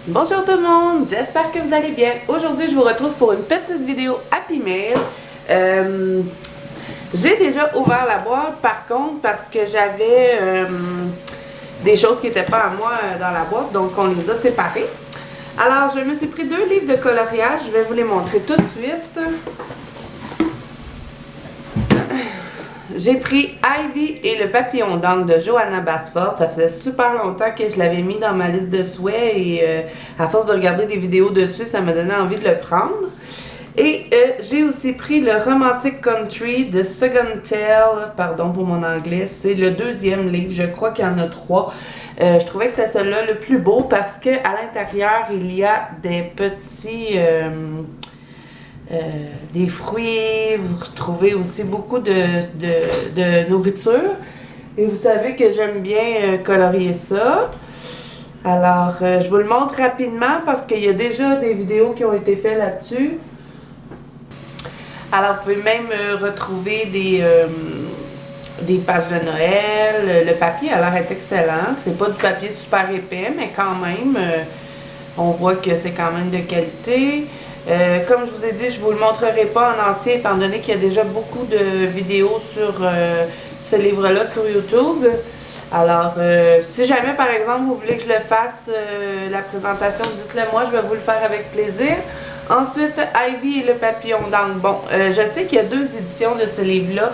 Bonjour tout le monde, j'espère que vous allez bien. Aujourd'hui, je vous retrouve pour une petite vidéo Happy Mail. J'ai déjà ouvert la boîte par contre parce que j'avais des choses qui n'étaient pas à moi dans la boîte, donc on les a séparées. Alors, je me suis pris 2 livres de coloriage, je vais vous les montrer tout de suite. J'ai pris Ivy et le papillon d'encre de Johanna Basford. Ça faisait super longtemps que je l'avais mis dans ma liste de souhaits et à force de regarder des vidéos dessus, ça m'a donné envie de le prendre. Et j'ai aussi pris le Romantic Country de Second Tale, pardon pour mon anglais, c'est le 2e livre, je crois qu'il y en a 3. Je trouvais que c'était celui-là le plus beau parce que à l'intérieur, il y a des petits... des fruits, vous retrouvez aussi beaucoup de nourriture. Et vous savez que j'aime bien colorier ça. Alors, je vous le montre rapidement parce qu'il y a déjà des vidéos qui ont été faites là-dessus. Alors, vous pouvez même retrouver des pages de Noël. Le papier a l'air d'être excellent. C'est pas du papier super épais, mais quand même, on voit que c'est quand même de qualité. Comme je vous ai dit, je ne vous le montrerai pas en entier étant donné qu'il y a déjà beaucoup de vidéos sur ce livre-là sur YouTube. Alors, si jamais par exemple vous voulez que je le fasse, la présentation, dites-le moi, je vais vous le faire avec plaisir. Ensuite, Ivy et le papillon d'encre. Bon, je sais qu'il y a 2 éditions de ce livre-là.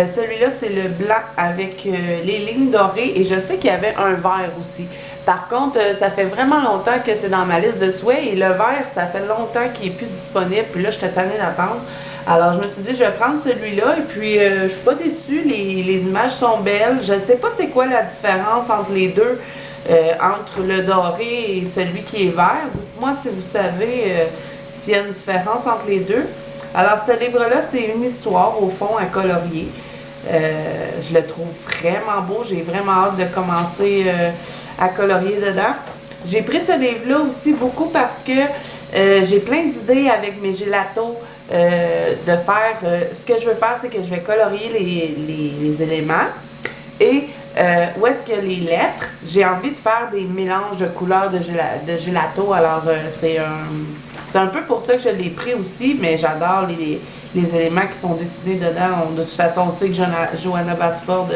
Celui-là, c'est le blanc avec les lignes dorées et je sais qu'il y avait un vert aussi. Par contre, ça fait vraiment longtemps que c'est dans ma liste de souhaits et le vert, ça fait longtemps qu'il n'est plus disponible. Puis là, j'étais tannée d'attendre. Alors, je me suis dit, je vais prendre celui-là et puis je suis pas déçue. Les images sont belles. Je ne sais pas c'est quoi la différence entre les deux, entre le doré et celui qui est vert. Dites-moi si vous savez s'il y a une différence entre les deux. Alors, ce livre-là, c'est une histoire, au fond, à colorier. Je le trouve vraiment beau. J'ai vraiment hâte de commencer à colorier dedans. J'ai pris ce livre-là aussi beaucoup parce que j'ai plein d'idées avec mes gélatos de faire. Ce que je veux faire, c'est que je vais colorier les éléments. Et où est-ce qu'il y a les lettres, j'ai envie de faire des mélanges de couleurs de gelato. Alors, c'est un peu pour ça que je l'ai pris aussi, mais j'adore les éléments qui sont dessinés dedans. De toute façon, on sait que Johanna Basford,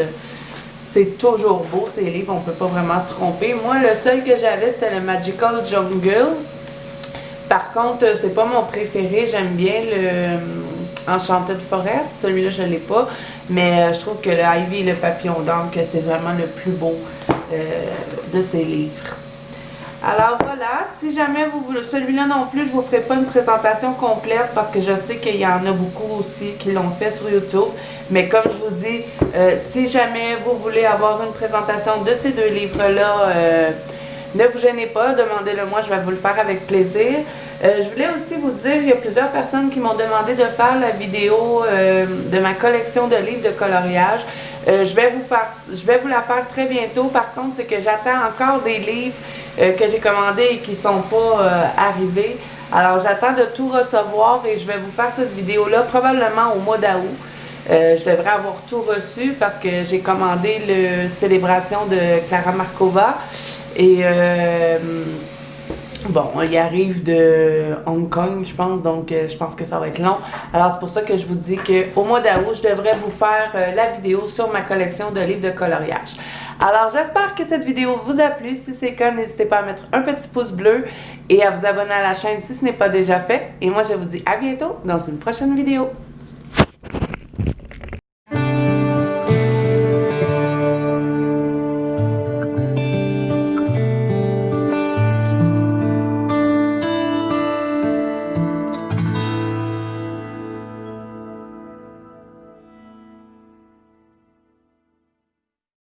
c'est toujours beau, ces livres, on ne peut pas vraiment se tromper. Moi, le seul que j'avais, c'était le Magical Jungle. Par contre, c'est pas mon préféré. J'aime bien le Enchanted Forest. Celui-là, je ne l'ai pas. Mais je trouve que le Ivy et le papillon d'encre, c'est vraiment le plus beau de ces livres. Alors voilà, si jamais vous voulez, celui-là non plus, je ne vous ferai pas une présentation complète parce que je sais qu'il y en a beaucoup aussi qui l'ont fait sur YouTube. Mais comme je vous dis, si jamais vous voulez avoir une présentation de ces 2 livres-là, ne vous gênez pas, demandez-le moi, je vais vous le faire avec plaisir. Je voulais aussi vous dire, il y a plusieurs personnes qui m'ont demandé de faire la vidéo de ma collection de livres de coloriage. Je vais vous la faire très bientôt. Par contre, c'est que j'attends encore des livres que j'ai commandés et qui ne sont pas arrivés. Alors, j'attends de tout recevoir et je vais vous faire cette vidéo-là probablement au mois d'août. Je devrais avoir tout reçu parce que j'ai commandé le Célébration de Clara Markova. Et bon, il arrive de Hong Kong, je pense, donc je pense que ça va être long. Alors, c'est pour ça que je vous dis qu'au mois d'août, je devrais vous faire la vidéo sur ma collection de livres de coloriage. Alors, j'espère que cette vidéo vous a plu. Si c'est le cas, n'hésitez pas à mettre un petit pouce bleu et à vous abonner à la chaîne si ce n'est pas déjà fait. Et moi, je vous dis à bientôt dans une prochaine vidéo.